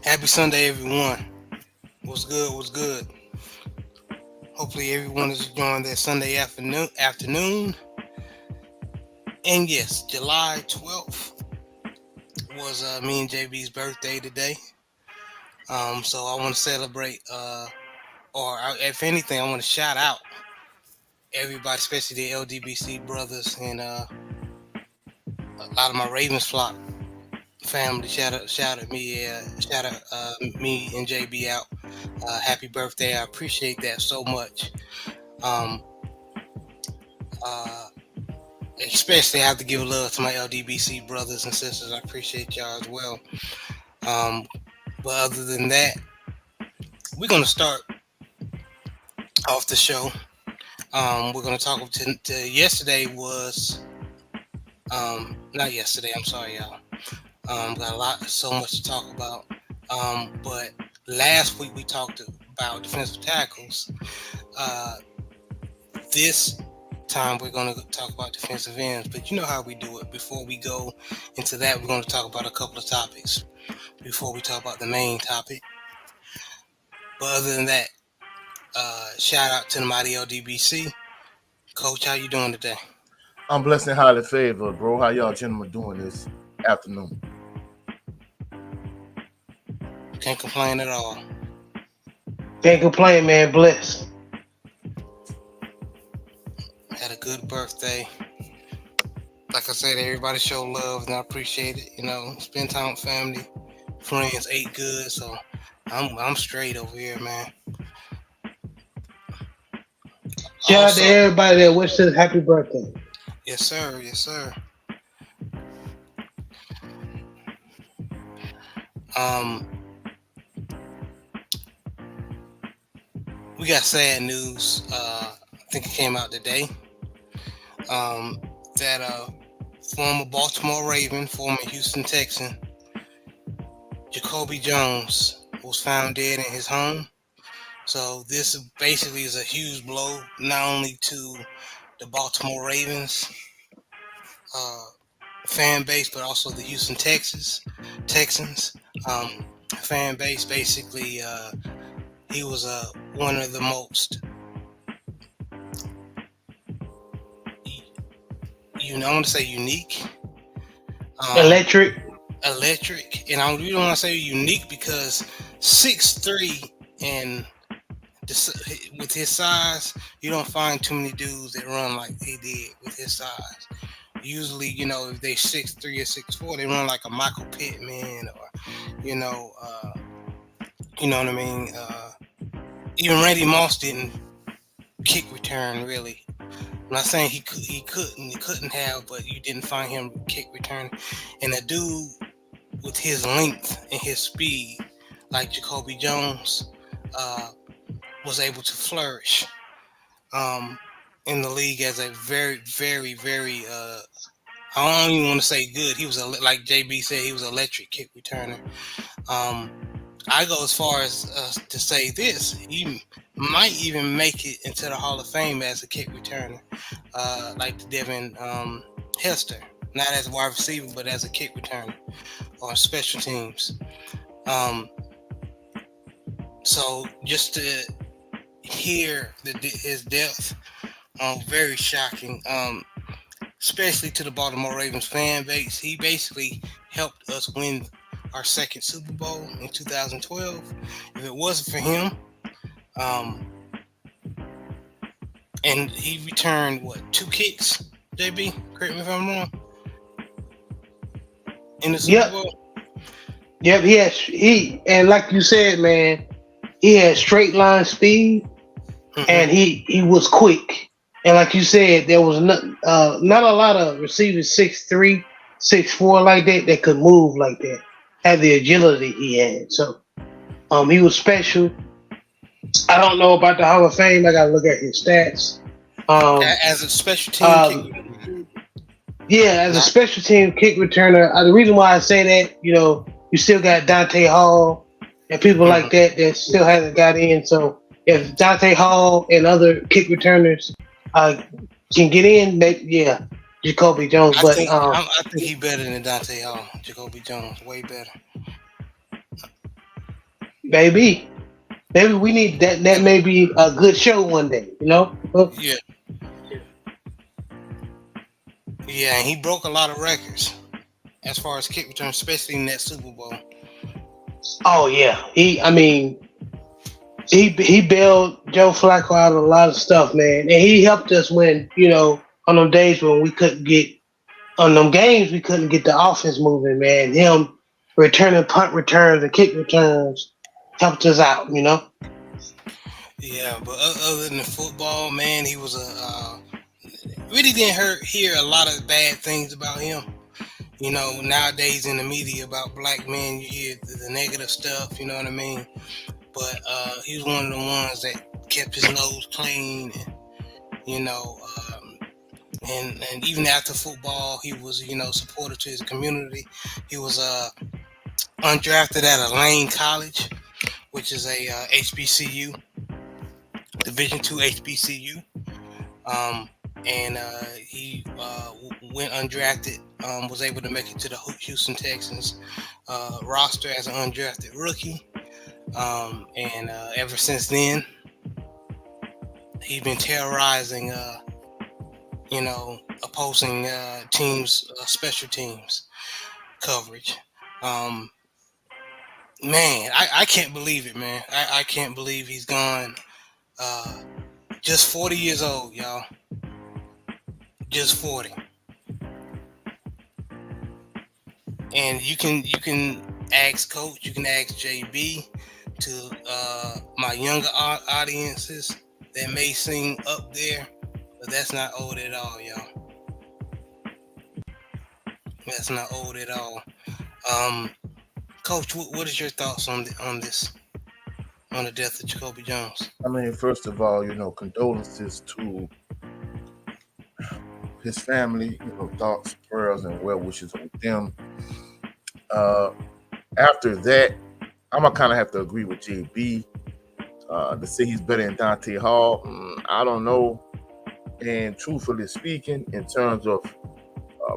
Happy Sunday, everyone. What's good? What's good? Hopefully, everyone is enjoying their Sunday afternoon. And yes, July 12th was me and JB's birthday today. So I want to celebrate, if anything, I want to shout out everybody, especially the LDBC brothers and a lot of my Ravens flock family. Shout out me and JB out. Happy birthday! I appreciate that so much. Um, uh, Especially, I have to give love to my LDBC brothers and sisters. I appreciate y'all as well. Um, but other than that, we're gonna start off the show. We're gonna talk to yesterday was not yesterday. I'm sorry, y'all. Got so much to talk about. But last week we talked about defensive tackles. Uh, this time we're going to talk about defensive ends, but you know how we do it. Before we go into that, we're going to talk about a couple of topics before we talk about the main topic. But other than that, shout out to the mighty LDBC. Coach, how you doing today? I'm blessed and highly favored, bro. How y'all gentlemen doing this afternoon? Can't complain at all. Can't complain, man. Blessed. Had a good birthday. Like I said, everybody show love and I appreciate it. You know, spend time with family, friends, ate good, so I'm straight over here, man. Shout out to everybody that wished us happy birthday. Yes, sir. Yes, sir. We got sad news. I think it came out today. That former Baltimore Raven, former Houston Texan, Jacoby Jones, was found dead in his home. So this basically is a huge blow, not only to the Baltimore Ravens fan base, but also the Houston Texans fan base. Basically, he was one of the most, I want to say unique, electric, and I don't want to say unique because 6'3" and with his size, you don't find too many dudes that run like he did with his size. Usually, if they 6'3" or 6'4", they run like a Michael Pittman or, you know what I mean. Even Randy Moss didn't kick return really. I'm not saying he couldn't have, but you didn't find him kick return. And a dude with his length and his speed, like Jacoby Jones, was able to flourish in the league as a very, very, very. I don't even want to say good. He was like JB said, he was an electric kick returner. I go as far as to say this: he might even make it into the Hall of Fame as a kick returner, like Devin Hester, not as a wide receiver, but as a kick returner on special teams. So just to hear his death, very shocking, especially to the Baltimore Ravens fan base. He basically helped us win our second Super Bowl in 2012. If it wasn't for him, and he returned 2 kicks, JB? Correct me if I'm wrong. In the Super Bowl. Yep, he and like you said, man, he had straight line speed, and he was quick. And like you said, there was not a lot of receivers 6'3", 6'4" like that could move like that, had the agility he had. So he was special. I don't know about the Hall of Fame. I gotta look at his stats. As a special team as a special team kick returner. The reason why I say that, you still got Dante Hall and people like that still hasn't got in. So if Dante Hall and other kick returners can get in, Jacoby Jones. I think he's better than Dante Hall. Jacoby Jones, way better. Maybe we need that. That may be a good show one day. You know? Yeah, yeah, and he broke a lot of records as far as kick return, especially in that Super Bowl. Oh yeah. I mean, he bailed Joe Flacco out of a lot of stuff, man, and he helped us when on them days when we couldn't get on them games we couldn't get the offense moving, man. Him returning punt returns and kick returns helped us out, Yeah, but other than the football, man, he was really didn't hear a lot of bad things about him. Nowadays in the media about black men, you hear the negative stuff. You know what I mean? But he was one of the ones that kept his nose clean, and and even after football, he was supportive to his community. He was undrafted at Lane College, which is a HBCU, Division II HBCU, and he went undrafted. Was able to make it to the Houston Texans roster as an undrafted rookie, and ever since then, he's been terrorizing, opposing teams, special teams coverage. Man, I can't believe it, man. I can't believe he's gone. Just 40 years old, y'all. Just 40. And you can ask Coach, you can ask JB, to my younger audiences that may seem up there, but that's not old at all, y'all. That's not old at all. Coach, what is your thoughts on this, on the death of Jacoby Jones? I mean, first of all, condolences to his family. Thoughts, prayers, and well wishes with them. After that, I'm gonna kind of have to agree with JB. To say he's better than Dante Hall, I don't know. And truthfully speaking, in terms of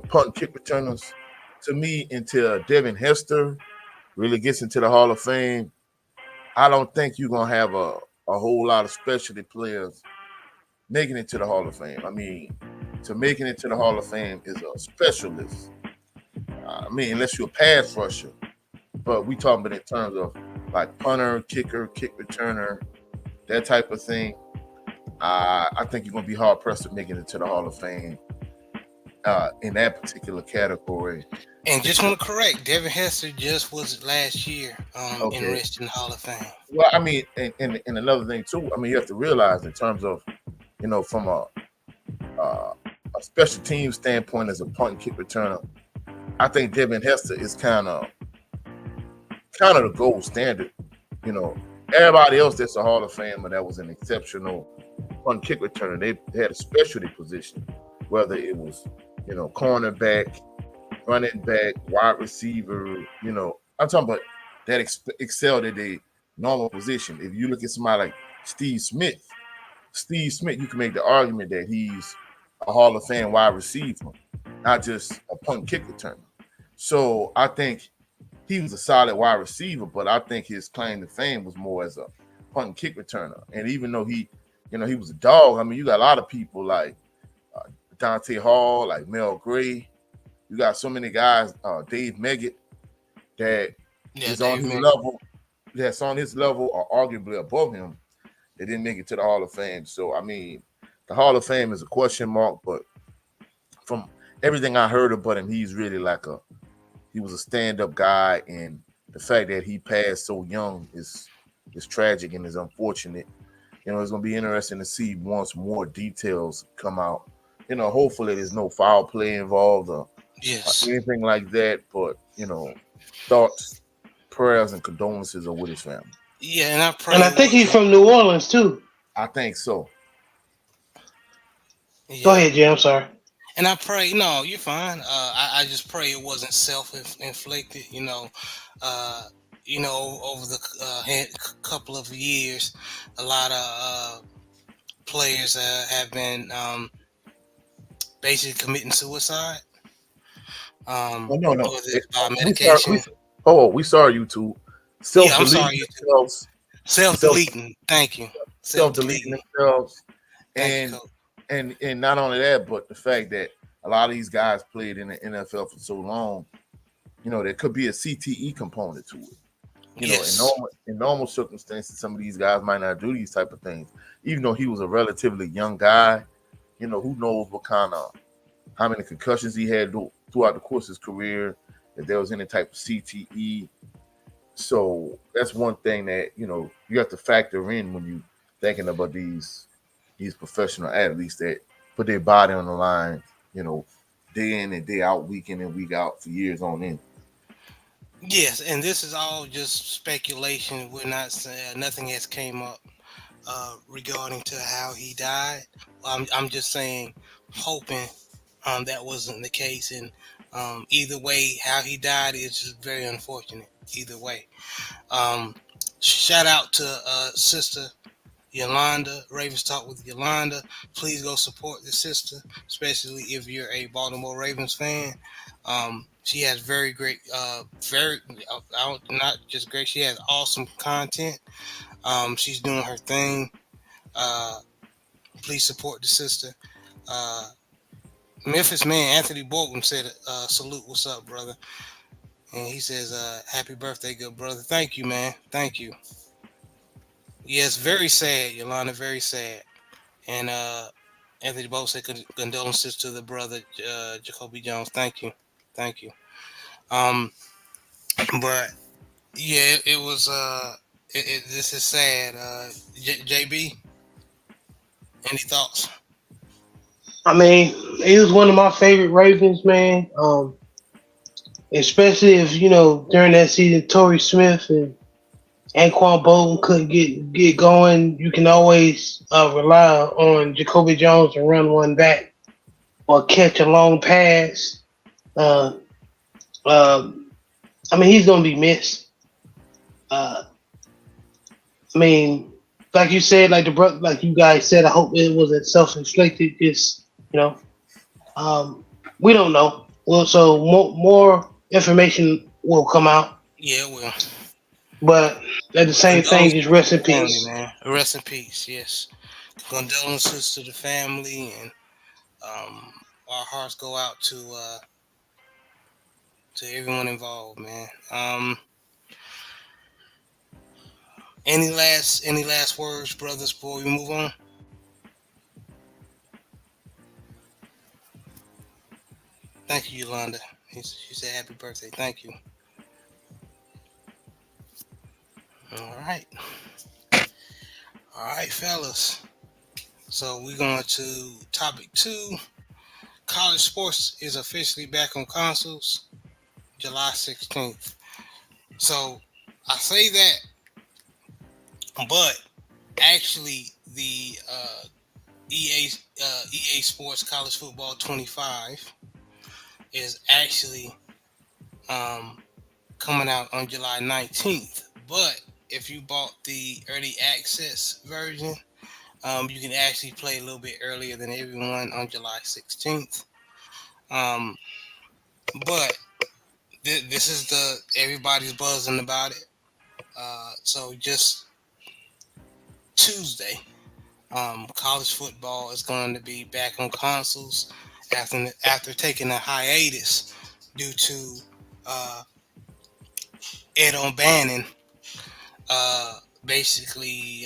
punt and kick returners, to me, until Devin Hester really gets into the Hall of Fame, I don't think you're gonna have a whole lot of specialty players making it to the Hall of Fame. I mean, to making it to the Hall of Fame is a specialist. Unless you're a pass rusher, but we talking about in terms of like punter, kicker, kick returner, that type of thing. I think you're gonna be hard pressed to make it into the Hall of Fame in that particular category. And just want to correct, Devin Hester just was last year enriched in the Hall of Fame. Well, I mean, and another thing too. I mean, you have to realize in terms of, from a special team standpoint as a punt and kick returner, I think Devin Hester is kind of the gold standard. Everybody else that's a Hall of Famer that was an exceptional punt kick returner, they had a specialty position, whether it was cornerback, running back, wide receiver. I'm talking about that excelled at a normal position. If you look at somebody like Steve Smith, you can make the argument that he's a Hall of Fame wide receiver, not just a punt kick returner. So I think he was a solid wide receiver, but I think his claim to fame was more as a punt and kick returner. And even though he was a dog, I mean, you got a lot of people like Dante Hall, like Mel Gray. You got so many guys, Dave Meggett, that is on his level, that's on his level or arguably above him, that didn't make it to the Hall of Fame. So, I mean, the Hall of Fame is a question mark, but from everything I heard about him, he's really he was a stand-up guy, and the fact that he passed so young is tragic and is unfortunate. It's going to be interesting to see once more details come out. Hopefully there's no foul play involved or anything like that, but, thoughts, prayers, and condolences are with his family. Yeah, and I pray. And I think he's from New Orleans, too. I think so. Yeah. Go ahead, Jay. I'm sorry. And I pray, no, you're fine. I just pray it wasn't self-inflicted, over the couple of years, a lot of players have been basically committing suicide. No. By medication. We saw YouTube. Yeah, I'm self-deleting sorry, YouTube. themselves, self Self-deleting. Thank you. self-deleting Self-deleting. themselves, Thank you, and coach. not only that, but the fact that a lot of these guys played in the NFL for so long, there could be a CTE component to it. In Yes. normal circumstances, some of these guys might not do these type of things. Even though he was a relatively young guy, who knows what kind of how many concussions he had throughout the course of his career, if there was any type of CTE. So that's one thing that you have to factor in when you thinking about these professional athletes that put their body on the line, day in and day out, week in and week out for years on end. Yes, and this is all just speculation. We're not saying nothing has came up regarding to how he died. I'm just saying, hoping that wasn't the case. And either way, how he died is just very unfortunate. Either way, um, shout out to Sister Yolanda, Ravens Talk with Yolanda. Please go support the sister, especially if you're a Baltimore Ravens fan. She has very great, not just great. She has awesome content. She's doing her thing. Uh, please support the sister. Uh, Memphis man Anthony Bolton said, "Salute, what's up, brother?" And he says, "Happy birthday, good brother." Thank you, man. Thank you. Yes, very sad, Yolanda. Very sad. And Anthony Bolton said, "Condolences to the brother, Jacoby Jones." Thank you. Thank you. Um, but yeah, it was. This is sad. JB, any thoughts? I mean, he was one of my favorite Ravens, man. Especially if during that season, Torrey Smith and Anquan Bolton couldn't get going. You can always rely on Jacoby Jones to run one back or catch a long pass. Uh, um, I mean, he's gonna be missed. Uh, I mean, like you said, like you guys said, I hope it wasn't self-inflicted. Just you know, we don't know. Well, so more information will come out, Yeah, well, but at the same thing, condolences just to rest the in family, peace. man. Rest in peace. Yes, condolences to the family, and um, our hearts go out to everyone involved, man. Any last words, brothers, before we move on? Thank you, Yolanda. She said happy birthday. Thank you. All right. All right, fellas. So we're going to topic 2. College sports is officially back on consoles July 16th. So I say that, but actually the EA Sports College Football 25 is actually um, coming out on July 19th. But if you bought the early access version, you can actually play a little bit earlier than everyone on July 16th. Um, but this is the everybody's buzzing about it. So just Tuesday, college football is going to be back on consoles after taking a hiatus due to uh, Ed O'Bannon basically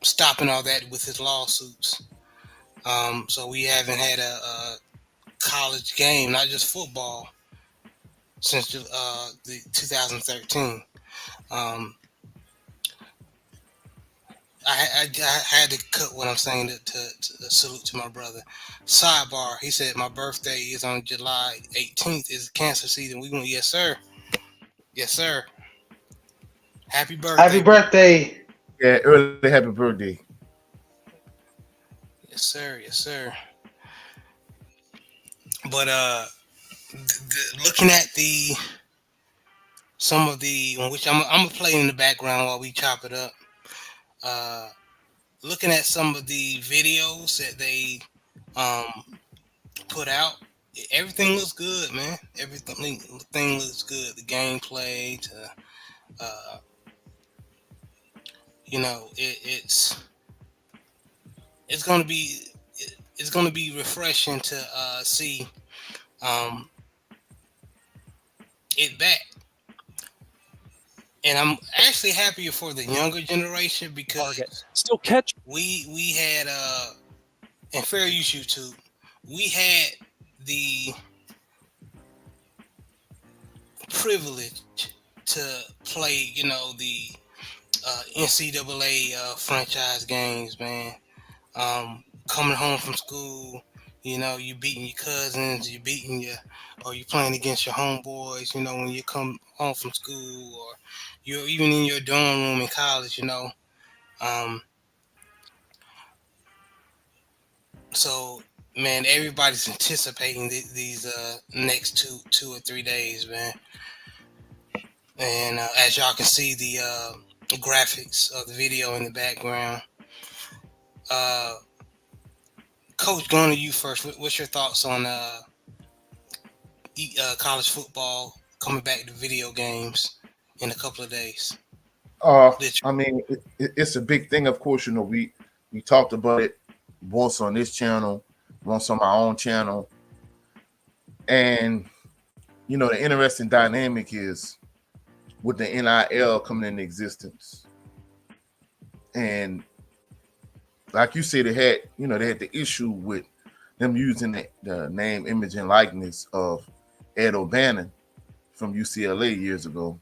stopping all that with his lawsuits. So we haven't had a college game, not just football, since the 2013. Um, I had to cut what I'm saying to salute to my brother. Sidebar: he said my birthday is on July 18th. Is cancer season. We going, yes sir, yes sir. Happy Happy birthday, bro. birthday! Yeah, early happy birthday. Yes sir, yes sir. But looking at the some of the which I'm gonna play in the background while we chop it up. Uh, looking at some of the videos that they um put out, everything looks good, man. Everything looks good. The gameplay to Uh, it's gonna be it's gonna be refreshing to see um, it back. And I'm actually happier for the younger generation because Still catch. we had and fair use YouTube, we had the privilege to play, the NCAA franchise games, man. Coming home from school, you beating your cousins, or you playing against your homeboys, when you come home from school, or you're even in your dorm room in college. Um, so, man, everybody's anticipating these next 2 or 3 days, man. And as y'all can see, the graphics of the video in the background. Coach, going to you first. What's your thoughts on college football coming back to video games in a couple of days? I mean, it's a big thing. Of course, we talked about it once on this channel, once on my own channel, and the interesting dynamic is with the NIL coming into existence, and like you said, they had the issue with them using the name, image, and likeness of Ed O'Bannon from UCLA years ago,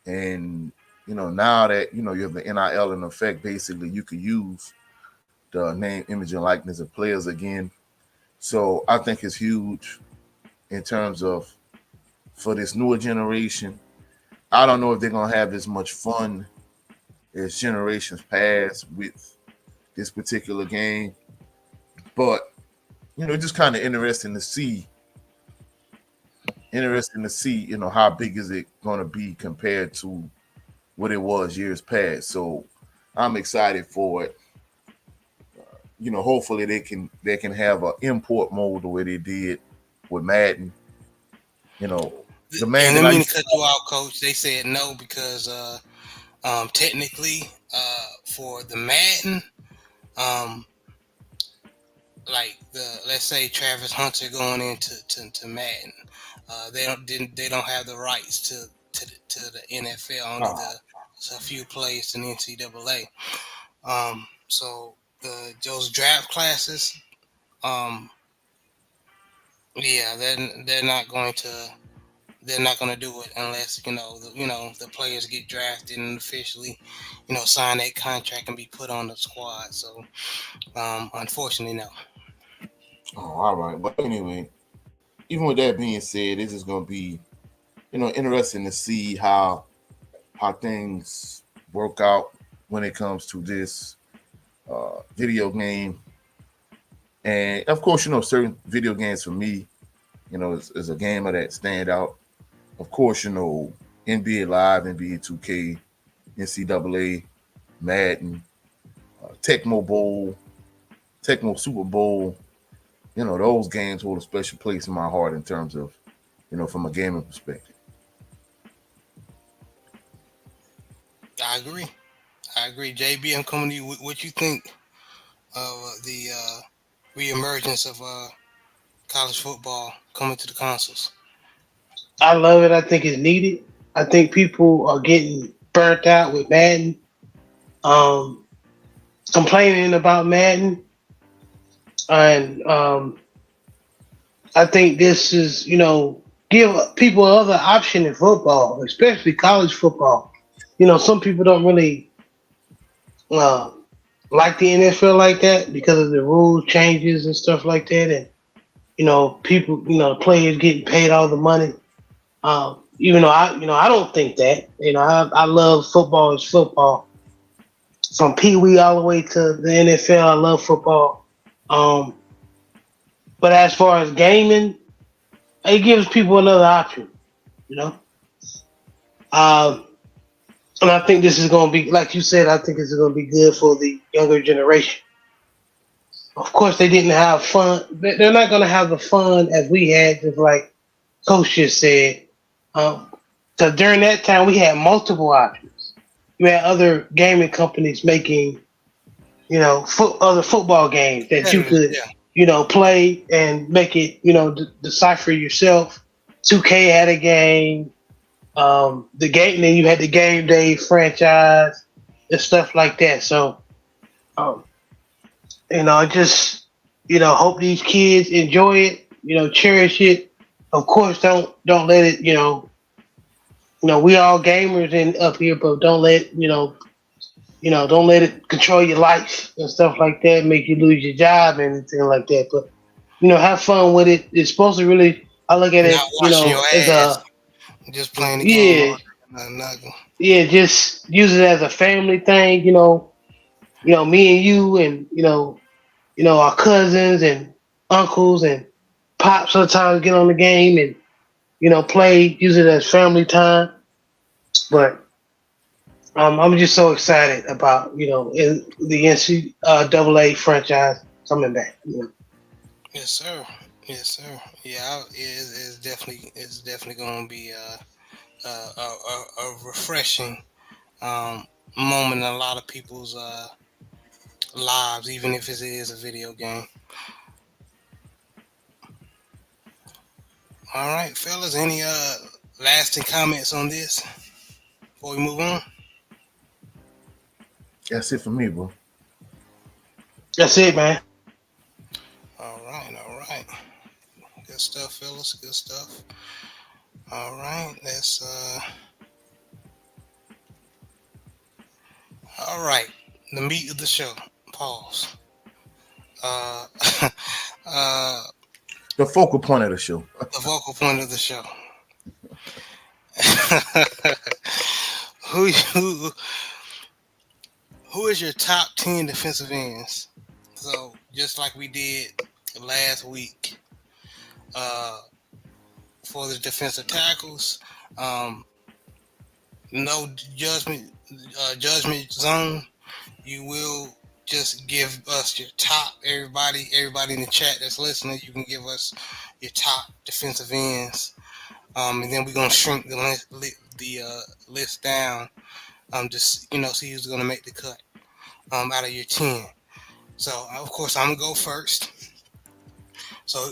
and now that you have the NIL in effect, basically you could use the name, image, and likeness of players again. So I think it's huge in terms of for this newer generation. I don't know if they're gonna have as much fun as generations past with this particular game, but just kind of interesting to see. How big is it going to be compared to what it was years past. So I'm excited for it. Hopefully they can have an import mode the way they did with Madden. The man. And I mean to cut you out, Coach. They said no because technically for the Madden, like let's say Travis Hunter going into to Madden, they don't have the rights to the NFL, only a few plays in the NCAA. So those draft classes, yeah, they're not going to do it unless the players get drafted and officially sign that contract and be put on the squad. So unfortunately, no. Oh, all right. But anyway, even with that being said, this is going to be interesting to see how things work out when it comes to this video game. And of course, certain video games for me, is a game of that stand out. Of course, NBA Live, NBA 2K, NCAA, Madden, Tecmo Bowl, Tecmo Super Bowl. Those games hold a special place in my heart in terms of, from a gaming perspective. I agree. JB, I'm coming to you. What you think of the reemergence of college football coming to the consoles? I love it. I think it's needed. I think people are getting burnt out with Madden, complaining about Madden, and I think this is, give people another option in football, especially college football. Some people don't really like the NFL like that because of the rule changes and stuff like that, and people, players getting paid all the money. Even though I don't think that. I love football as football. From Pee Wee all the way to the NFL, I love football. But as far as gaming, it gives people another option. And I think this is going to be, like you said, I think it's going to be good for the younger generation. Of course, they didn't have fun. They're not going to have the fun as we had, just like Coach just said. So during that time, we had multiple options. You had other gaming companies making, other football games that you Competitive, could, yeah. play and make it, decipher yourself. 2K had a game. The game, then you had the Game Day franchise and stuff like that. So, um, I just, hope these kids enjoy it. Cherish it. Of course, don't let it, we all gamers in up here, but don't let don't let it control your life and stuff like that, make you lose your job and anything like that. But have fun with it. It's supposed to really, I look at Not it, washing your as ass, a just playing the game yeah, all day. Nothing. yeah, just use it as a family thing. Me and you and our cousins and uncles and pops sometimes get on the game and play, use it as family time. But I'm just so excited about in the NCAA franchise coming back. Yes, sir. Yes, sir. Yeah, it's definitely going to be a refreshing um, moment in a lot of people's lives, even if it is a video game. All right, fellas. Any lasting comments on this before we move on? That's it for me, bro. That's it, man. All right, all right. Good stuff, fellas. Good stuff. All right, let's. All right, the meat of the show. Pause. Uh, uh, The focal point of the show. the vocal point of the show. who who who is your top 10 defensive ends? So just like we did last week, uh, for the defensive tackles, um, no judgment zone. You will just give us your top. Everybody in the chat that's listening, you can give us your top defensive ends, and then we're gonna shrink the list down. Just see who's gonna make the cut. Out of your 10. So of course I'm gonna go first. So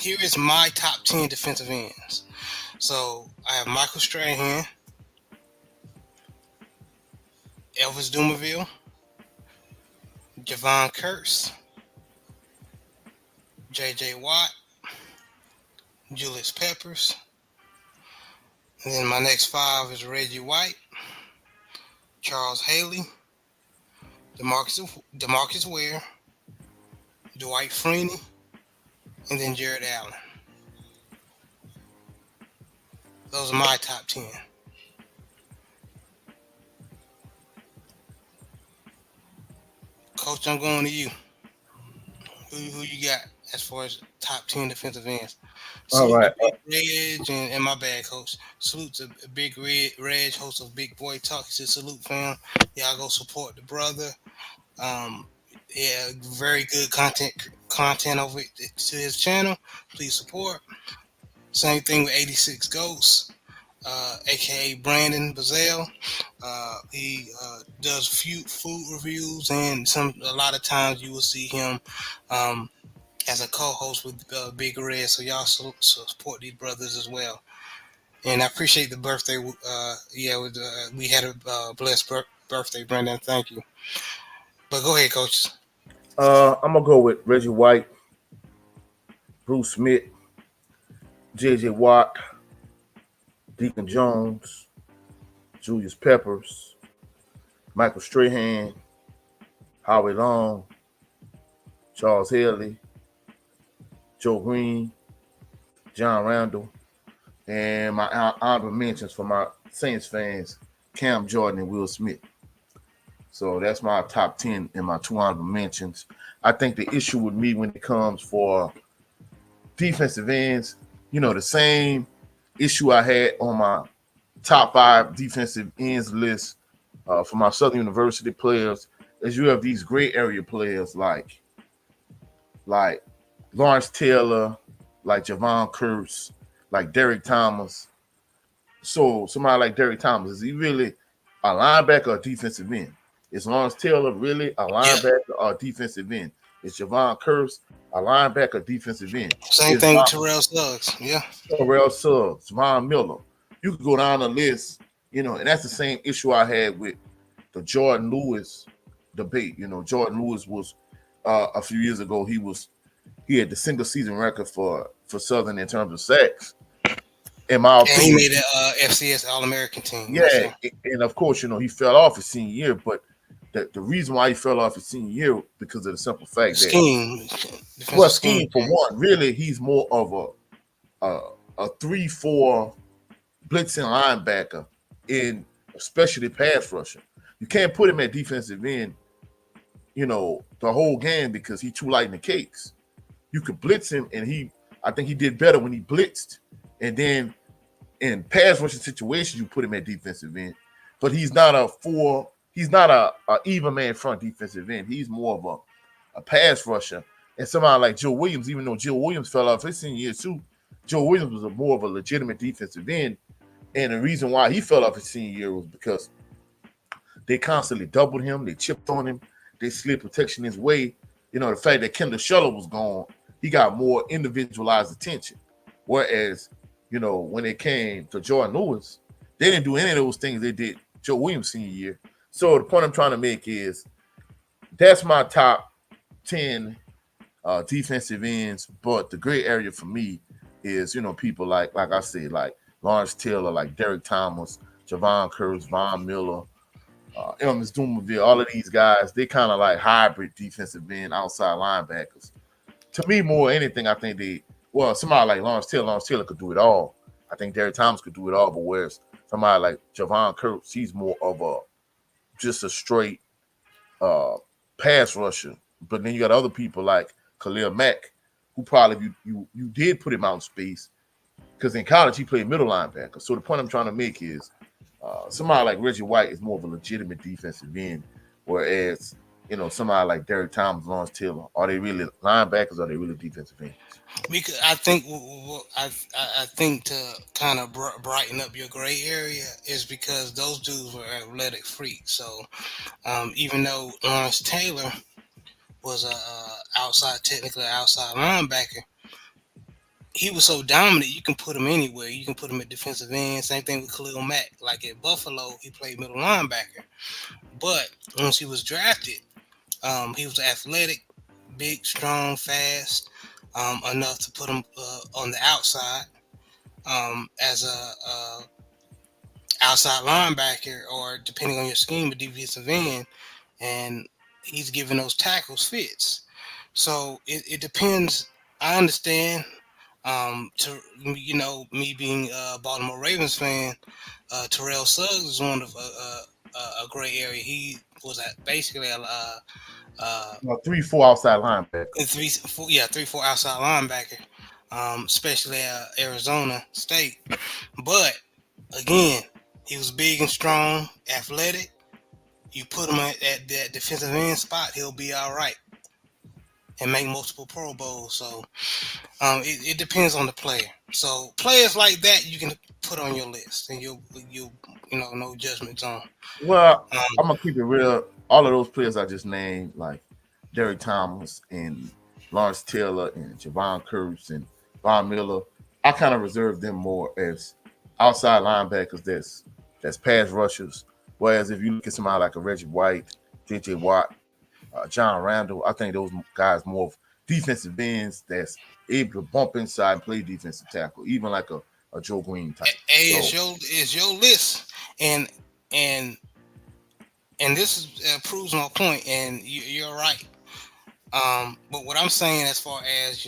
here is my top 10 defensive ends. So I have Michael Strahan, Elvis Dumerville, Javon Curse, J.J. Watt, Julius Peppers. And then my next 5 is Reggie White, Charles Haley, Demarcus Ware, Dwight Freeney, and then Jared Allen. Those are my top 10. Coach, I'm going to you. Who you got as far as top 10 defensive ends? All Salute right. to Big Reg and my bad, Coach. Salute to Big Reg, host of Big Boy Talk. He said, salute, fam. Y'all go support the brother. Yeah, very good content over to his channel. Please support. Same thing with 86 Ghosts, aka Brandon Bazell. He does few food reviews, and a lot of times you will see him as a co-host with Big Red. So y'all support these brothers as well. And I appreciate the birthday. We had a blessed birthday, Brandon. Thank you. But go ahead, coach. I'm gonna go with Reggie White, Bruce Smith, J.J. Watt, Deacon Jones, Julius Peppers, Michael Strahan, Howie Long, Charles Haley, Joe Green, John Randall, and my honorable mentions for my Saints fans, Cam Jordan and Will Smith. So that's my top 10 and my 2 honorable mentions. I think the issue with me when it comes for defensive ends, the same issue I had on my top 5 defensive ends list for my Southern University players is you have these gray area players like Lawrence Taylor, like Javon Curse, like Derek Thomas, So somebody like Derrick Thomas, is he really a linebacker or defensive end? Is Lawrence Taylor really a Yeah. linebacker or defensive end? Is Javon Curse a linebacker or defensive end? Same Is thing with Terrell Suggs. Yeah. Terrell Suggs, Von Miller? You could go down the list, and that's the same issue I had with the Jordan Lewis debate. Jordan Lewis was a few years ago. He had the single season record for Southern in terms of sacks. In my opinion, And he made an FCS All American team. yeah, and of course, he fell off his senior year, but the reason why he fell off his senior year because of the simple fact scheme. Scheme for one, really, he's more of a 3-4 blitzing linebacker in especially pass rusher. You can't put him at defensive end, the whole game because he's too light in the cakes. You could blitz him, and I think he did better when he blitzed, and then in pass rushing situations, you put him at defensive end, but he's not a even man front defensive end. He's more of a pass rusher. And somebody like Joe Williams, even though Joe Williams fell off his senior year too, Joe Williams was more of a legitimate defensive end. And the reason why he fell off his senior year was because they constantly doubled him, they chipped on him, they slid protection his way. The fact that Kendall Shuller was gone, he got more individualized attention. Whereas, when it came to Jordan Lewis, they didn't do any of those things they did Joe Williams' senior year. So the point I'm trying to make is that's my top 10 defensive ends, but the great area for me is, people like I said, like Lawrence Taylor, like Derrick Thomas, Javon Curse, Von Miller, Elvis Dumerville, all of these guys, they kind of like hybrid defensive end outside linebackers. To me, more anything, I think somebody like Lawrence Taylor could do it all. I think Derrick Thomas could do it all, but whereas somebody like Javon Curse, he's more of just a straight pass rusher. But then you got other people like Khalil Mack, who probably you did put him out in space because in college he played middle linebacker. So the point I'm trying to make is somebody like Reggie White is more of a legitimate defensive end, whereas somebody like Derrick Thomas, Lawrence Taylor, are they really linebackers or are they really defensive ends? Because I think I think to kind of brighten up your gray area is because those dudes were athletic freaks. So even though Lawrence Taylor was technically outside linebacker, he was so dominant. You can put him anywhere. You can put him at defensive end. Same thing with Khalil Mack. Like at Buffalo, he played middle linebacker, but once he was drafted, he was athletic, big, strong, fast. Enough to put him on the outside as a outside linebacker, or depending on your scheme, a defensive end, and he's giving those tackles fits. So it depends. I understand. Me being a Baltimore Ravens fan, Terrell Suggs is one of a gray area. He was basically a 3-4 outside linebacker. 3-4 outside linebacker, especially Arizona State. But again, he was big and strong, athletic. You put him at that defensive end spot, he'll be all right and make multiple Pro Bowls. So it depends on the player. So players like that you can put on your list, and you'll no judgments on. Well, I'm gonna keep it real. All of those players I just named, like Derrick Thomas and Lawrence Taylor and Javon Curse and Von Miller, I kind of reserve them more as outside linebackers that's pass rushers. Whereas if you look at somebody like a Reggie White, J.J. Watt, John Randall, I think those guys more of defensive ends that's able to bump inside and play defensive tackle, even like a Joe Green type. Hey, it's your list, and this proves my point, and you're right. But what I'm saying, as far as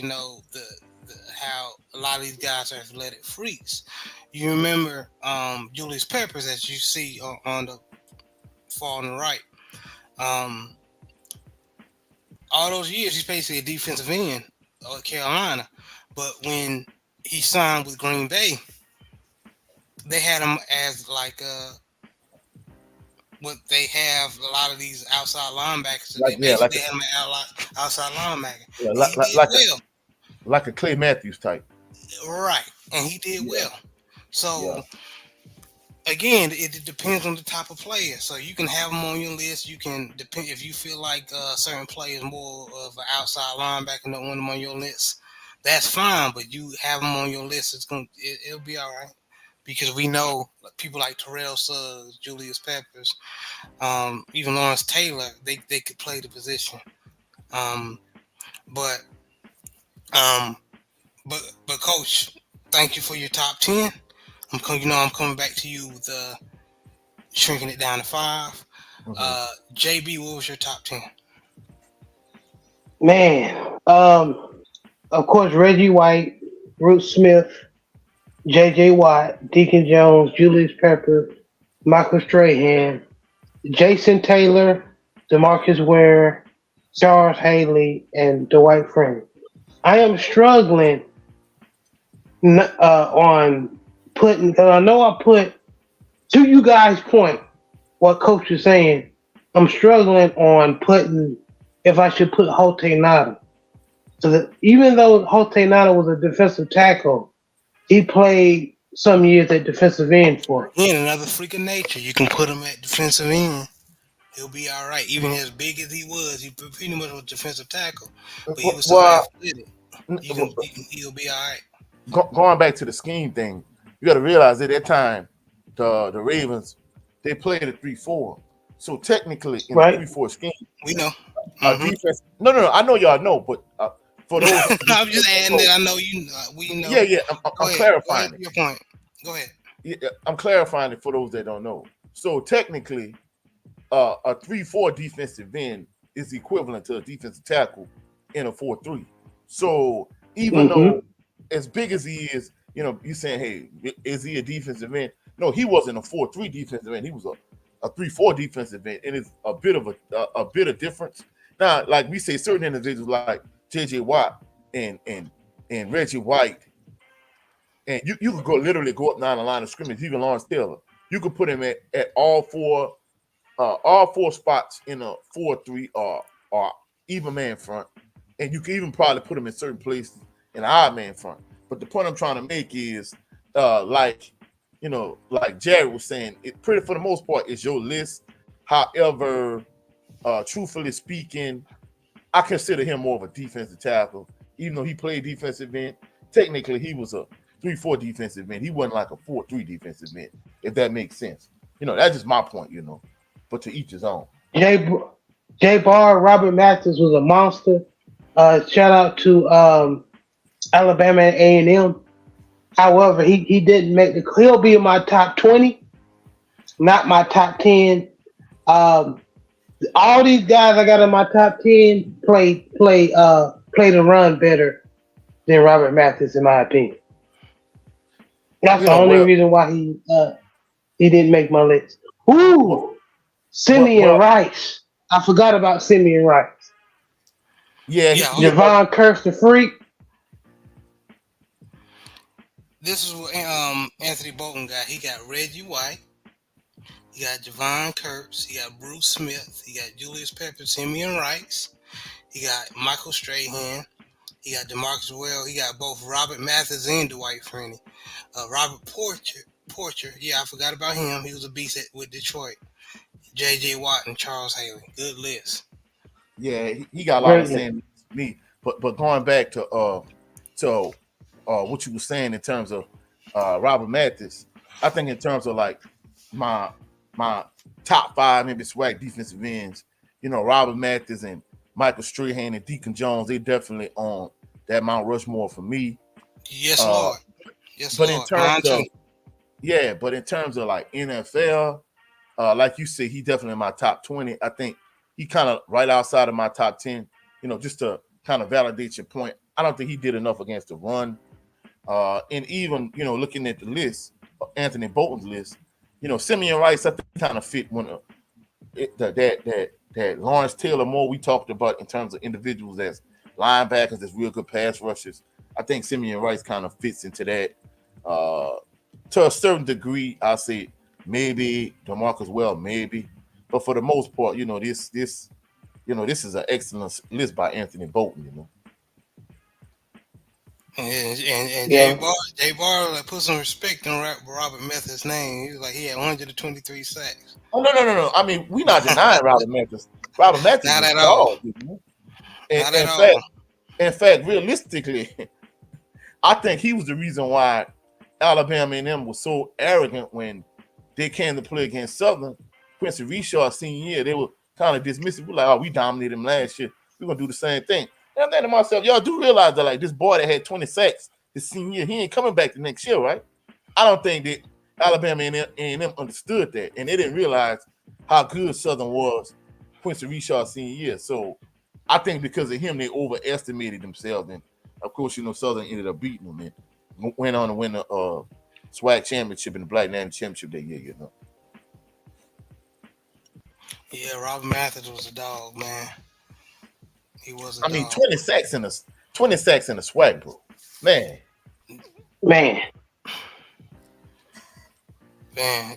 how a lot of these guys are athletic freaks, you remember Julius Peppers, as you see on the far on the right. All those years, he's basically a defensive end at Carolina, but when he signed with Green Bay, they had him as like what they have a lot of these outside linebackers. They had him outside linebacker. Yeah, like a Clay Matthews type. Right, and he did well. So again, it depends on the type of player. So you can have them on your list. You can depend if you feel like certain players more of an outside linebacker and don't want them on your list. That's fine, but you have them on your list. It'll be all right because we know people like Terrell Suggs, Julius Peppers, even Lawrence Taylor. They could play the position. Um, but um, but coach, thank you for your top 10. I'm coming back to you with shrinking it down to 5. JB, what was your top 10? Man, of course, Reggie White, Ruth Smith, J.J. Watt, Deacon Jones, Julius Pepper, Michael Strahan, Jason Taylor, Demarcus Ware, Charles Haley, and Dwight Freeney. I am struggling on putting, because I know I put, to you guys' point, what Coach is saying, I'm struggling on putting, if I should put Hote Nada. So that even though Hote Nada was a defensive tackle, he played some years at defensive end for us. Again, another freak of nature. You can put him at defensive end. He'll be all right. Even as big as he was, he pretty much was a defensive tackle, but he was so Well, athletic. He'll be all right. going back to the scheme thing, you got to realize at that time, the Ravens, they played a 3-4. So technically, in Right. the 3-4 scheme, We know. defense. No. I know y'all know, but for those, I'm just adding that. I know you. We know. yeah. I'm Go ahead. clarifying Go ahead, it. your point. Go ahead. Yeah, I'm clarifying it for those that don't know. So technically, a 3-4 defensive end is equivalent to a defensive tackle in a 4-3. So even though as big as he is, you saying, hey, is he a defensive end? No, he wasn't a 4-3 defensive end. He was a 3-4 defensive end, and it's a bit of difference. Now, like we say, certain individuals like J.J. Watt and Reggie White, and you could literally go up down the line of scrimmage. Even Lawrence Taylor, you could put him at all four spots in a 4-3 or even man front, and you can even probably put him in certain places in an odd man front. But the point I'm trying to make is, like Jared was saying, it pretty for the most part is your list. However, truthfully speaking, I consider him more of a defensive tackle, even though he played defensive end. Technically, he was a 3-4 defensive end. He wasn't like a 4-3 defensive end, if that makes sense. That's just my point, but to each his own. Jay Barr, Robert Mathis was a monster. Shout out to Alabama and A&M. However, he didn't make the. He'll be in my top 20, not my top 10. All these guys I got in my top 10 play the run better than Robert Mathis, in my opinion. That's the only reason why he didn't make my list. Ooh, Simeon Rice. I forgot about Simeon Rice. Yeah, Javon Curse the freak. This is what Anthony Bolton got. He got Reggie White. He got Javon Kurtz. He got Bruce Smith. He got Julius Pepper, Simeon Rice. He got Michael Strahan. He got DeMarcus Well. He got both Robert Mathis and Dwight Freeney. Robert Porcher. Yeah, I forgot about him. He was a beast with Detroit. J.J. Watt and Charles Haley. Good list. Yeah, he got a lot of saying to me. But going back to what you were saying in terms of Robert Mathis, I think in terms of like my top 5 maybe swag defensive ends, Robert Mathis and Michael Strahan and Deacon Jones, they definitely on that Mount Rushmore for me. Yes, Lord. Yes, but Lord. But in terms of like NFL, like you said, he definitely in my top 20. I think he kind of right outside of my top 10, just to kind of validate your point. I don't think he did enough against the run. And even, looking at the list, Anthony Bolton's list, Simeon Rice, I think kind of fit that Lawrence Taylor more we talked about in terms of individuals as linebackers, as real good pass rushers. I think Simeon Rice kind of fits into that. To a certain degree, I'll say maybe DeMarcus Well, maybe. But for the most part, this is an excellent list by Anthony Bolton, And Yeah, Jay Bar like put some respect on Robert Method's name. He was like he had 123 sacks. Oh no. I mean, we not denying Robert Mathis. Robert Mathis Not is at all. dog. You know? In, Not at in all. fact, in fact, realistically, I think he was the reason why Alabama and them was so arrogant when they came to play against Southern. Quincy Richard senior year, they were kind of dismissive. We're like, oh, we dominated them last year. We're gonna do the same thing. And I'm thinking to myself, y'all do realize that like this boy that had 20 sacks his senior year, he ain't coming back the next year, right? I don't think that Alabama and them understood that, and they didn't realize how good Southern was Quincy Richard senior year. So I think because of him, they overestimated themselves, and of course, you know, Southern ended up beating them and went on to win the SWAC championship and the Black National Championship that year. You know. Yeah, Robert Mathis was a dog, man. He was a I mean, dog. 20 sacks in the SWAC, bro. Man, Man,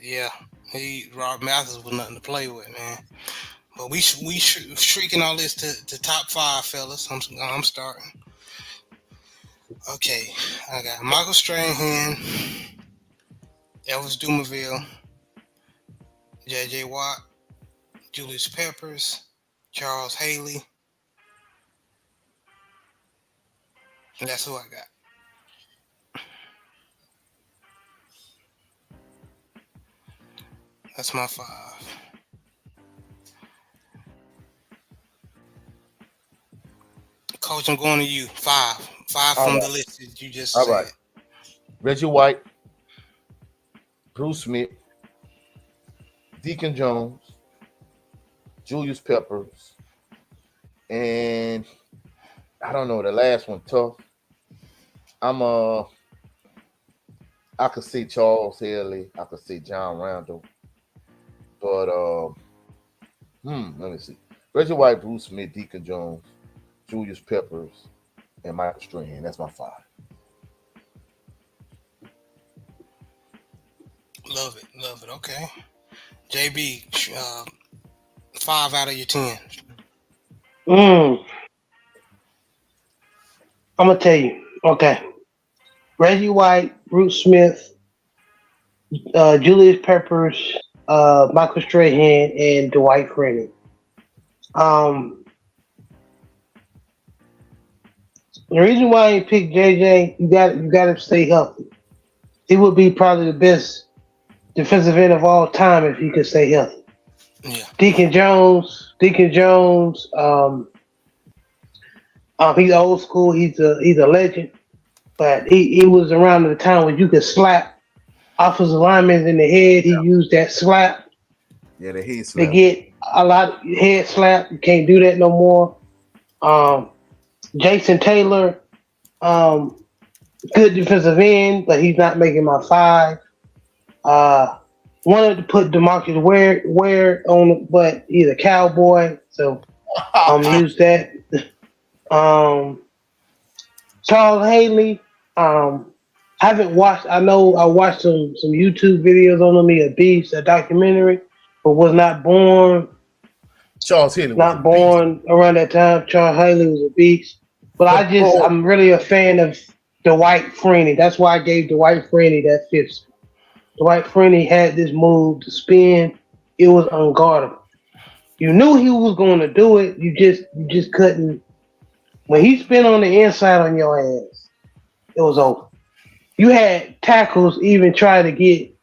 yeah. Robert Mathis was nothing to play with, man. But we shrieking all this to top 5, fellas. I'm starting. Okay, I got Michael Strahan, Elvis Dumerville, J.J. Watt, Julius Peppers, Charles Haley, and that's who I got. That's my 5. Coach, I'm going to you. 5 All from right. the list that you just All said. right. Reggie White, Bruce Smith, Deacon Jones, Julius Peppers, and I don't know, the last one tough. I could say Charles Haley, I could say John Randall, but let me see. Reggie White, Bruce Smith, Deacon Jones, Julius Peppers, and Michael Strahan. That's my 5. Love it. Okay. JB, 5 out of your 10. I'm gonna tell you. Okay, Reggie White, Bruce Smith, Julius Peppers, Michael Strahan, and Dwight Freeney. The reason why I picked JJ, you got to stay healthy. He would be probably the best defensive end of all time if he could stay healthy. Yeah. Deacon Jones, he's old school. He's a legend, but he was around at the time when you could slap offensive linemen in the head. He used that slap Yeah, the head to slap. get a lot of head slap. You can't do that no more. Jason Taylor, good defensive end, but he's not making my 5. Wanted to put DeMarcus Ware on, but he's a Cowboy, so use that. Charles Haley, haven't watched. I know I watched some YouTube videos on him. He a beast, a documentary, but was not born. Charles Haley was Not born around that time. Charles Haley was a beast. But I'm really a fan of Dwight Freeney. That's why I gave Dwight Freeney that 5th. Dwight Freeney had this move to spin. It was unguardable. You knew he was going to do it. You just couldn't. When he spin on the inside on your ass, it was over. You had tackles even try to get,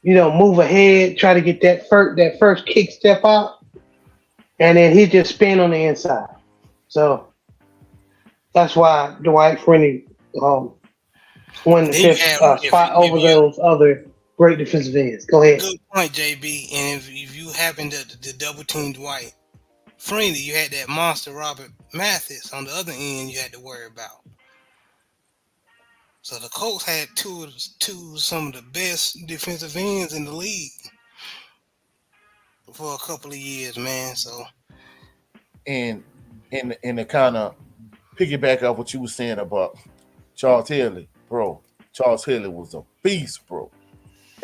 move ahead, try to get that first kick step out, and then he just spin on the inside. So that's why Dwight Freeney won the 5th spot over those other great defensive ends. Go ahead. Good point, JB. And if you happen to double team Dwight Freeney, you had that monster Robert Mathis on the other end you had to worry about. So the Colts had two some of the best defensive ends in the league for a couple of years, man. So and to kind of piggyback off what you were saying about Charles Haley, bro. Charles Haley was a beast, bro.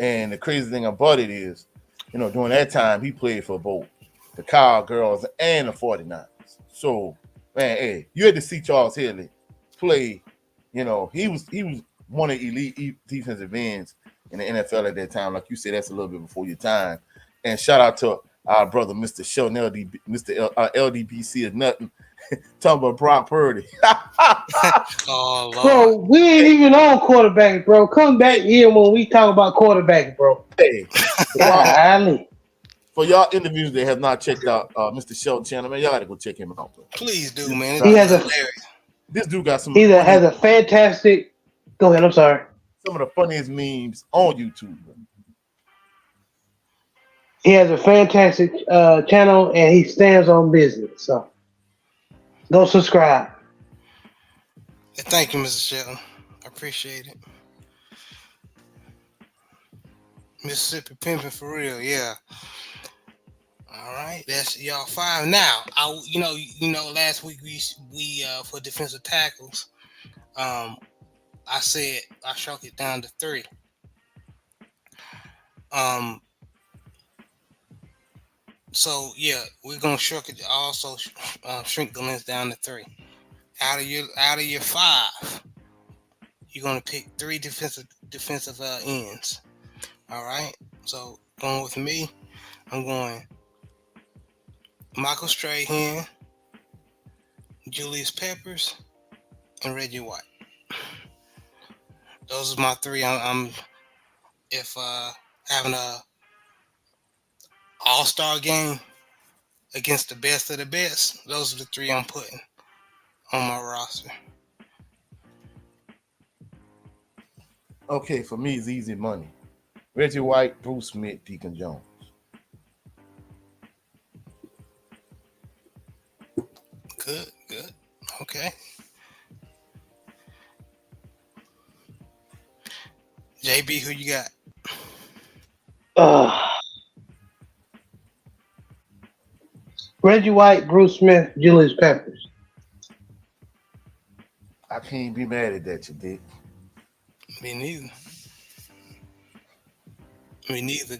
And the crazy thing about it is, during that time he played for both the Cowgirls and the 49ers. So, man, hey, you had to see Charles Haley play You know, he was one of the elite defensive ends in the NFL at that time. Like you said, that's a little bit before your time. And shout out to our brother, Mr. Sheldon LDBC is nothing. Talking about Brock Purdy. Oh Lord. Bro, we ain't even on quarterback, bro. Come back here when we talk about quarterback, bro. Hey, Golly. for y'all individuals that have not checked out Mr. Sheldon channel, man, y'all gotta go check him out. Bro. Please do, man. He has a hilarious. This dude got some. He has a fantastic. Go ahead. I'm sorry. Some of the funniest memes on YouTube. Bro. He has a fantastic channel, and he stands on business. So go subscribe. Thank you, Mr. Shelton. I appreciate it. Mississippi pimping for real, yeah. All right, that's y'all 5. Now, you know, last week we for defensive tackles, I said I shrunk it down to 3. So yeah, we're gonna shrink it also shrink the list down to 3. Out of your 5, you're gonna pick 3 defensive ends. All right. So going with me, I'm going Michael Strahan, Julius Peppers, and Reggie White. Those are my 3. I'm if having a all-star game against the best of the best, those are the 3 I'm putting on my roster. Okay, for me, it's easy money. Reggie White, Bruce Smith, Deacon Jones. Good. Okay. JB, who you got? Reggie White, Bruce Smith, Julius Peppers. I can't be mad at that, you did. Me neither.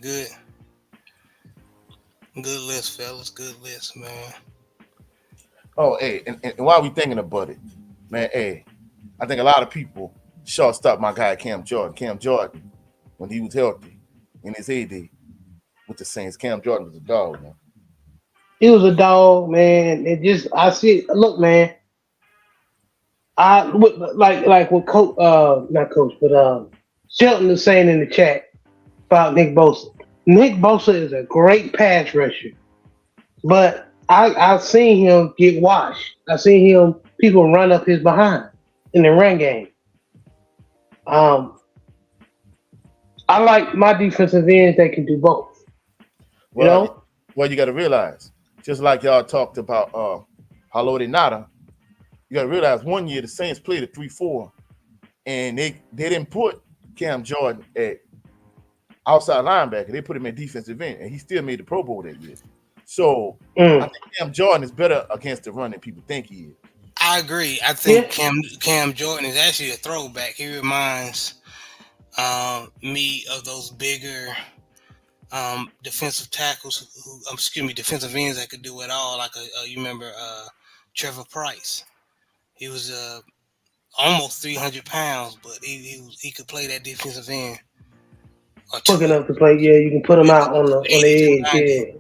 Good list, fellas. Good list, man. Oh, hey, and while we thinking about it, man, hey, I think a lot of people shortstop my guy Cam Jordan. Cam Jordan, when he was healthy in his heyday with the Saints, Cam Jordan was a dog, man. He was a dog, man. I see. Look, man. Like what coach, not coach, but Shelton is saying in the chat about Nick Bosa. Nick Bosa is a great pass rusher, but I've seen him get washed. I've seen people run up his behind in the run game. I like my defensive ends that can do both. Well, you got to realize, just like y'all talked about Haloti Ngata, you got to realize one year the Saints played a 3-4, and they didn't put Cam Jordan at outside linebacker. They put him at defensive end, and he still made the Pro Bowl that year. So I think Cam Jordan is better against the run than people think he is. I agree. I think Cam Jordan is actually a throwback. He reminds me of those bigger defensive tackles defensive ends that could do it all. Like you remember Trevor Pryce. He was almost 300 pounds, but he could play that defensive end. Quick enough to play, yeah. You can put him out on the edge, yeah.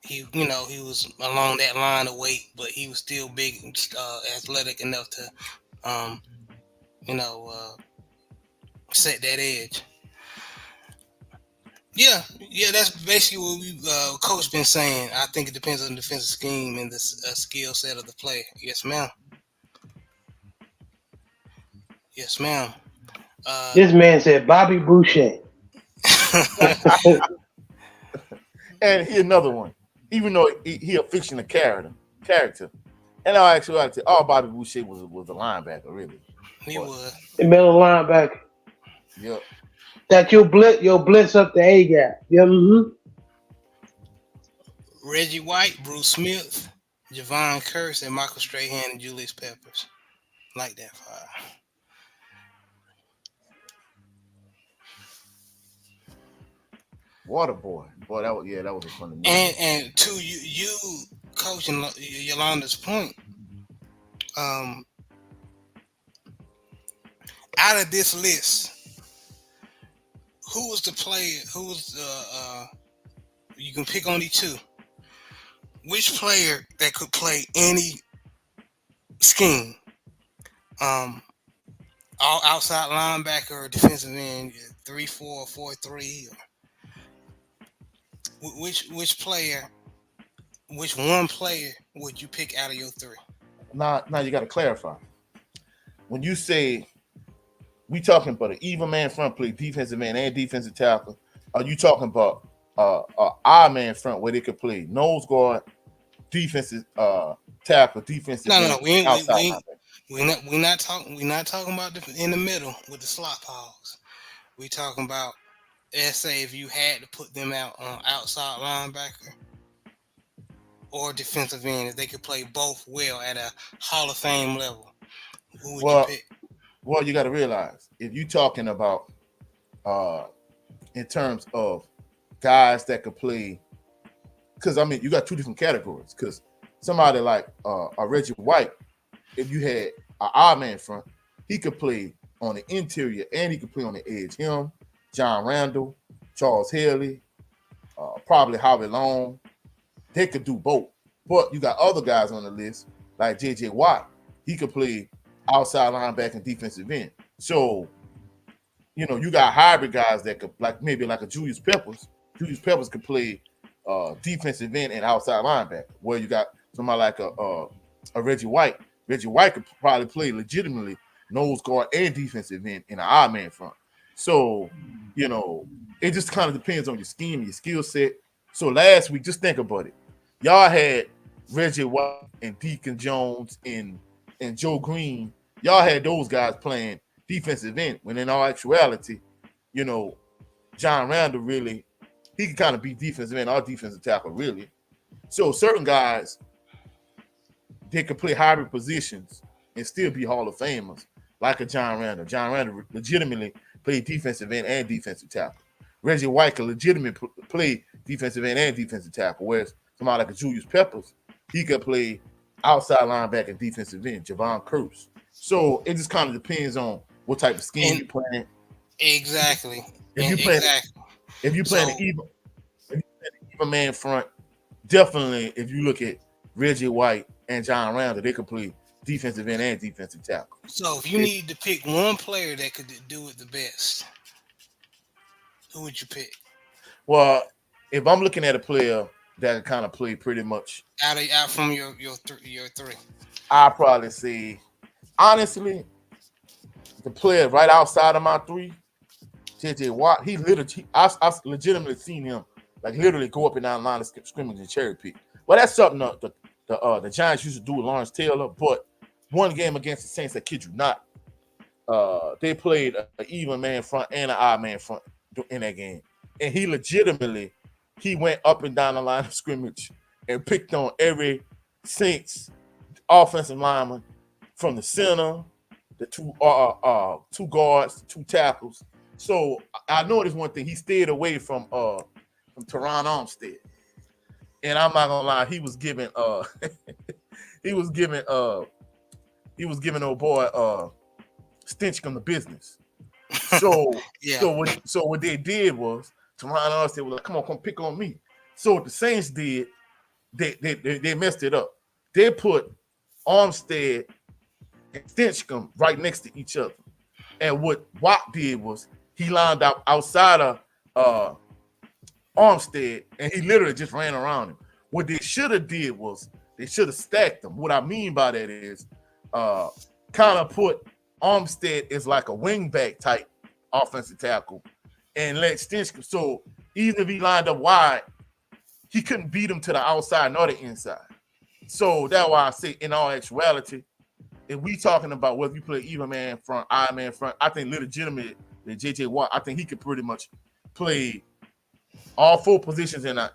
He was along that line of weight, but he was still big and athletic enough to, set that edge. Yeah, that's basically what we coach been saying. I think it depends on the defensive scheme and the skill set of the play. Yes, ma'am. Yes, ma'am. This man said Bobby Boucher. And he another one. Even though he a fictional character. And I actually all Bobby Boucher was a linebacker, really. He was. The middle linebacker. Yep. That you'll blitz up the A gap. Yeah. Mm-hmm. Reggie White, Bruce Smith, Javon Curse, and Michael Strahan and Julius Peppers. Like that 5. Waterboy. Boy, that was a funny movie. And to you coaching Yolanda's point, out of this list, who was the player? Who was the? You can pick only two. Which player that could play any scheme? All outside linebacker or defensive end, 3-4, 4-3. Which player? Which one player would you pick out of your three? Now you got to clarify. When you say we talking about an even man front play, defensive man and defensive tackle, are you talking about our man front where they could play nose guard, defensive tackle, defensive No, we we're not talking about in the middle with the slot hogs. We talking about, let's say, if you had to put them out on outside linebacker or defensive end, if they could play both well at a Hall of Fame level, who would you pick? Well, you got to realize if you're talking about in terms of guys that could play, because I mean you got two different categories. Because somebody like a Reggie White, if you had an odd man front, he could play on the interior and he could play on the edge. Him, John Randall, Charles Haley, probably Howie Long, they could do both. But you got other guys on the list like J.J. Watt. He could play outside linebacker and defensive end. So, you know, you got hybrid guys that could, like maybe like a Julius Peppers. Julius Peppers could play defensive end and outside linebacker. Where you got somebody like a Reggie White. Reggie White could probably play legitimately nose guard and defensive end in an odd man front. So, you know, it just kind of depends on your scheme, your skill set. So last week, just think about it. Y'all had Reggie White and Deacon Jones and Joe Green. Y'all had those guys playing defensive end, when in all actuality, you know, John Randall really, he can kind of be defensive end or defensive tackle, really. So certain guys, they could play hybrid positions and still be Hall of Famers, like a John Randall. John Randall legitimately played defensive end and defensive tackle. Reggie White could legitimately play defensive end and defensive tackle, whereas somebody like a Julius Peppers, he could play outside linebacker and defensive end, Javon Curse. So it just kind of depends on what type of scheme you're playing. Exactly. If you play an even man front, definitely if you look at Reggie White and John Randall, they could play defensive end and defensive tackle. So if you need to pick one player that could do it the best, who would you pick? Well, if I'm looking at a player that kind of play pretty much out from your three, I'll probably say, honestly, the player right outside of my three, J.J. Watt, I legitimately seen him like literally go up and down the line of scrimmage and cherry pick. Well, that's something the Giants used to do with Lawrence Taylor, but one game against the Saints, I kid you not, they played an even man front and an odd man front in that game. And he legitimately, he went up and down the line of scrimmage and picked on every Saints offensive lineman from the center, the two guards, the two tackles. So I noticed one thing: he stayed away from Teron Armstead, and I'm not gonna lie, he was giving old boy Stinchcomb the business. So yeah. So what they did was Teron Armstead was like, come pick on me. So what the Saints did, they messed it up. They put Armstead and Stinchcomb right next to each other. And what Watt did was he lined up outside of Armstead and he literally just ran around him. What they should have did was they should have stacked them. What I mean by that is kind of put Armstead as like a wingback type offensive tackle and let Stinchcomb. So even if he lined up wide, he couldn't beat him to the outside nor the inside. So that's why I say, in all actuality, if we talking about whether you play even man front, odd man front, I think legitimately that J.J. Watt, I think he could pretty much play all four positions in an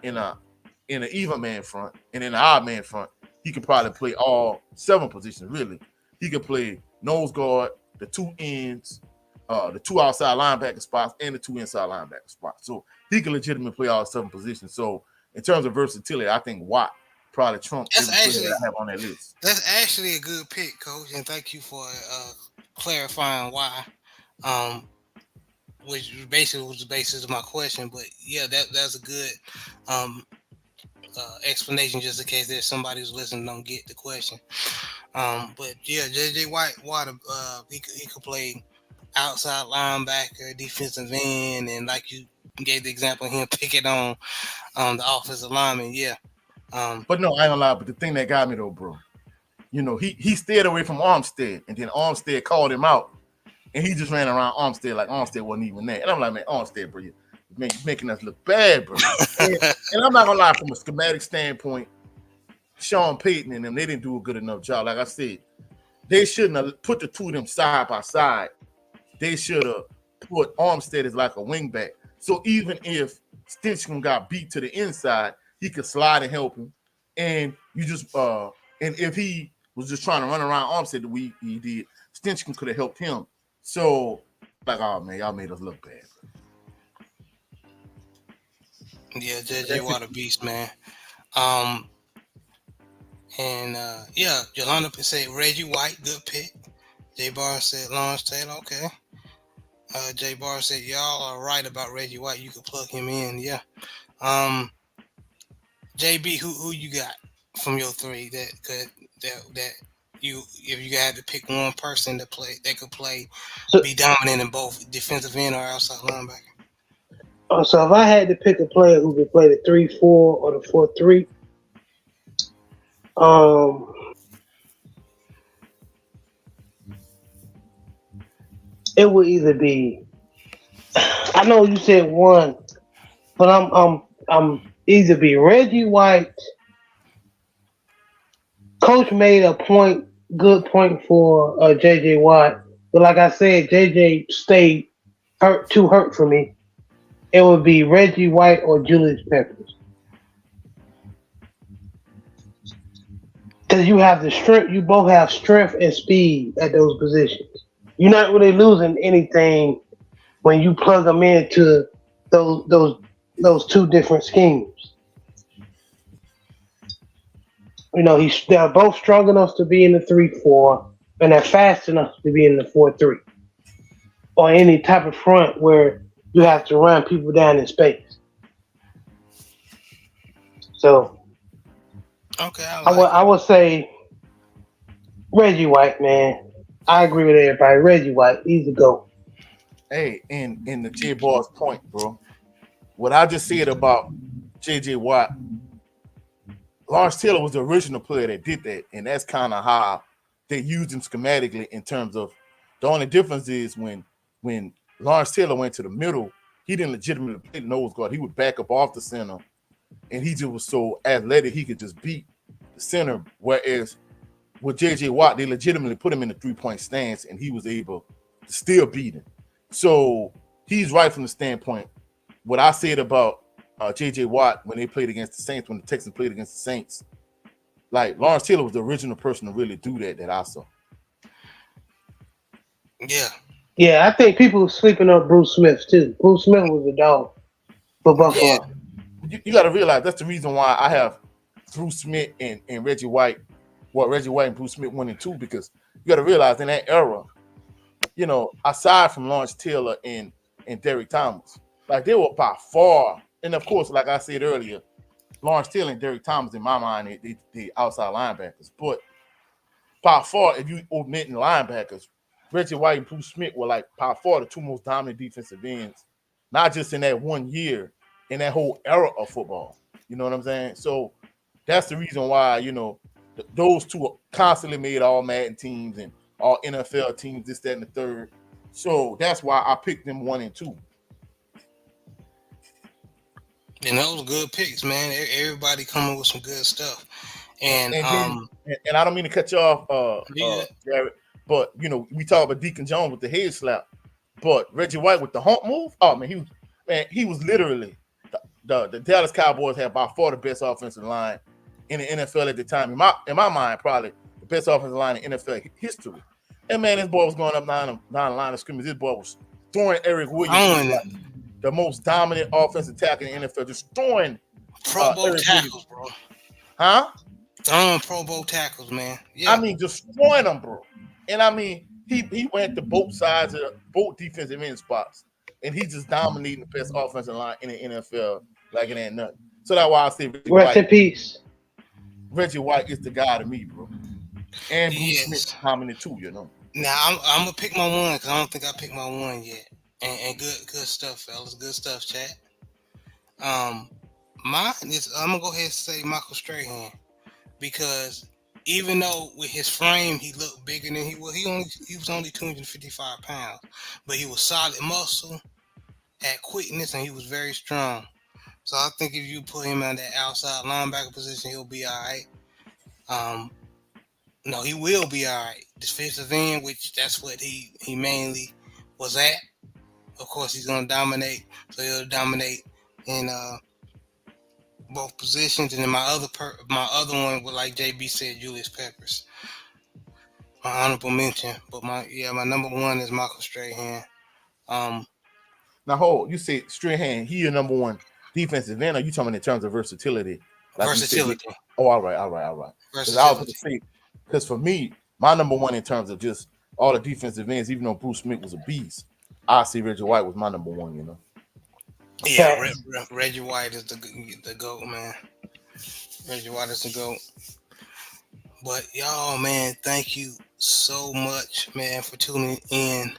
even man front, and in an odd man front, he could probably play all seven positions. Really, he could play nose guard, the two ends, the two outside linebacker spots, and the two inside linebacker spots. So he can legitimately play all seven positions. So in terms of versatility, I think Watt probably trumps every player that I have on that list. That's actually a good pick, Coach, and thank you for clarifying why. which basically was the basis of my question. But yeah, that's a good um, explanation, just in case there's somebody who's listening don't get the question. But yeah, Watt, he could play outside linebacker, defensive end, and like you gave the example of him picking on the offensive lineman. Yeah. But no, I ain't gonna lie. But the thing that got me though, bro, he stayed away from Armstead, and then Armstead called him out, and he just ran around Armstead like Armstead wasn't even there. And I'm like, man, Armstead, bro, you're making us look bad, bro. and I'm not gonna lie, from a schematic standpoint, Sean Payton and them, they didn't do a good enough job. Like I said, they shouldn't have put the two of them side by side. They should have put Armstead as like a wingback. So even if Stinchcomb got beat to the inside, he could slide and help him. And you just and if he was just trying to run around Armstead the way he did, Stinchcomb could have helped him. So like, oh man, y'all made us look bad. Yeah, JJ Watt a beast, man. And yeah, Yolanda said Reggie White, good pick. J Bar said Lawrence Taylor, okay. J Bar said y'all are right about Reggie White. You could plug him in, yeah. JB, who you got from your three that you, if you had to pick one person to play that could play, be dominant in both defensive end or outside linebacker? So if I had to pick a player who could play the 3-4 or the 4-3, it would either be. I know you said one, but I'm either be Reggie White. Coach made a good point for JJ Watt, but like I said, JJ stayed too hurt for me. It would be Reggie White or Julius Peppers. Because you have the strength, you both have strength and speed at those positions. You're not really losing anything when you plug them into those two different schemes. They're both strong enough to be in the 3-4, and they're fast enough to be in the 4-3, or any type of front where you have to run people down in space. So, okay, I would say Reggie White, man. I agree with everybody. Reggie White, he's a GOAT. Hey, and the J Bar's point, bro. What I just said about JJ Watt, Lawrence Taylor was the original player that did that, and that's kind of how they used him schematically. In terms of the only difference is when Lawrence Taylor went to the middle, he didn't legitimately play the nose guard. He would back up off the center, and he just was so athletic he could just beat the center. Whereas with JJ Watt, they legitimately put him in the 3-point stance, and he was able to still beat him. So he's right from the standpoint. What I said about JJ Watt when they played against the Saints, when the Texans played against the Saints, like Lawrence Taylor was the original person to really do that I saw. Yeah. Yeah, I think people are sleeping on Bruce Smith too. Bruce Smith was a dog for Buffalo. Yeah. You got to realize that's the reason why I have Bruce Smith and Reggie White. Well, Reggie White and Bruce Smith 1 and 2, because you got to realize in that era, aside from Lawrence Taylor and Derrick Thomas, like they were by far, and of course, like I said earlier, Lawrence Taylor and Derrick Thomas, in my mind, they outside linebackers. But by far, if you omitting linebackers, Reggie White and Bruce Smith were like by far the two most dominant defensive ends, not just in that 1 year, in that whole era of football. You know what I'm saying? So that's the reason why, those two constantly made all Madden teams and all NFL teams, this, that, and the third. So that's why I picked them 1 and 2. And those good picks, man. Everybody coming with some good stuff. And I don't mean to cut you off, Jared, but we talk about Deacon Jones with the head slap, but Reggie White with the hump move. Oh man, he was literally the Dallas Cowboys had by far the best offensive line in the NFL at the time. In my mind, probably the best offensive line in NFL history. And man, this boy was going up down the line of scrimmage. This boy was throwing Eric Williams, like the most dominant offensive tackle in the NFL, just throwing Pro Bowl tackles, bro. Huh? Throwing Pro Bowl tackles, man. Yeah. I mean, just throwing them, bro. And I mean, he went to both sides of both defensive end spots, and he's just dominating the best offensive line in the NFL like it ain't nothing. So that's why I say Rest in peace. Reggie White is the guy to me, bro. And Bruce Smith Yes. commented too, you know. Now I'm gonna pick my one because I don't think I picked my one yet. And good stuff, fellas. Good stuff, chat. Mine is I'm gonna go ahead and say Michael Strahan because even though with his frame he looked bigger than he was, he was only 255 pounds, but he was solid muscle, had quickness, and he was very strong. So I think if you put him in that outside linebacker position, he'll be all right. No, he will be all right. Defensive end, which that's what he mainly was at. Of course, he's gonna dominate, so he'll dominate in both positions. And then my other one, was like JB said, Julius Peppers, my honorable mention. But my number one is Michael Strahan. Now hold, you say Strahan, he your number one defensive end, or you talking in terms of versatility? Like Versatility. All right. Because I was going to say, because for me, my number one in terms of just all the defensive ends, even though Bruce Smith was a beast, I see Reggie White was my number one, you know. Yeah, Reggie White is the GOAT, man. Reggie White is the GOAT. But y'all, man, thank you so much, man, for tuning in.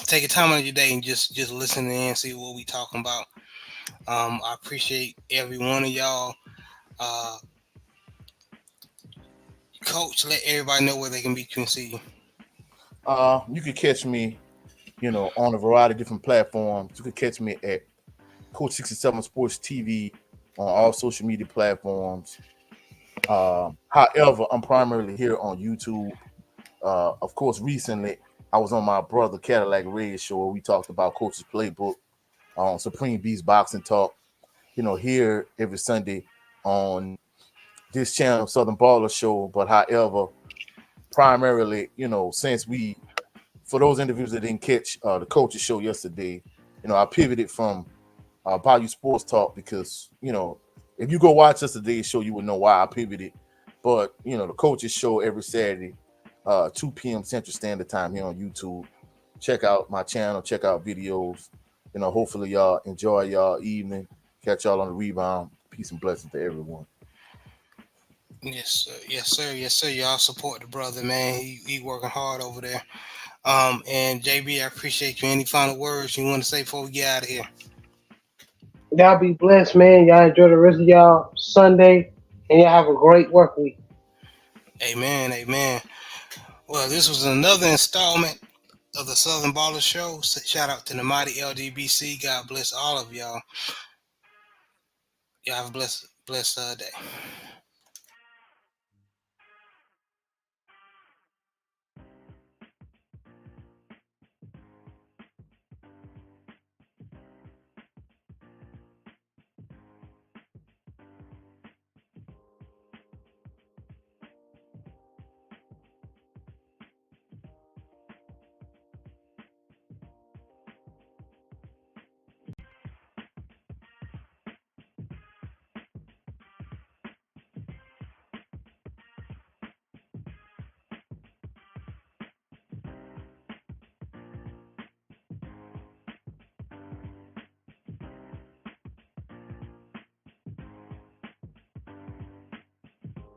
Taking time out of your day and just listening in, see what we talking about. I appreciate every one of y'all. Coach, let everybody know where they can beat you and see you. You can catch me, on a variety of different platforms. You can catch me at Coach 67 Sports TV on all social media platforms. However, I'm primarily here on YouTube. Of course, recently I was on my brother Cadillac Red show where we talked about Coach's Playbook on Supreme Beast Boxing Talk. Here every Sunday on this channel, Southern Baller Show. But however, primarily, since for those individuals that didn't catch the Coach's show yesterday, I pivoted from Bayou Sports Talk because, if you go watch yesterday's show, you would know why I pivoted. But, the Coach's show every Saturday, 2 p.m. Central Standard Time here on YouTube. Check out my channel, check out videos. Hopefully y'all enjoy y'all evening. Catch y'all on the rebound. Peace and blessings to everyone. Yes, sir. Y'all support the brother, man. He working hard over there. And JB, I appreciate you. Any final words you want to say before we get out of here? Y'all be blessed, man. Y'all enjoy the rest of y'all Sunday, and y'all have a great work week. Amen. Well, this was another installment of the Southern Baller Show. Shout out to the mighty LDBC. God bless all of y'all. Y'all have a blessed day.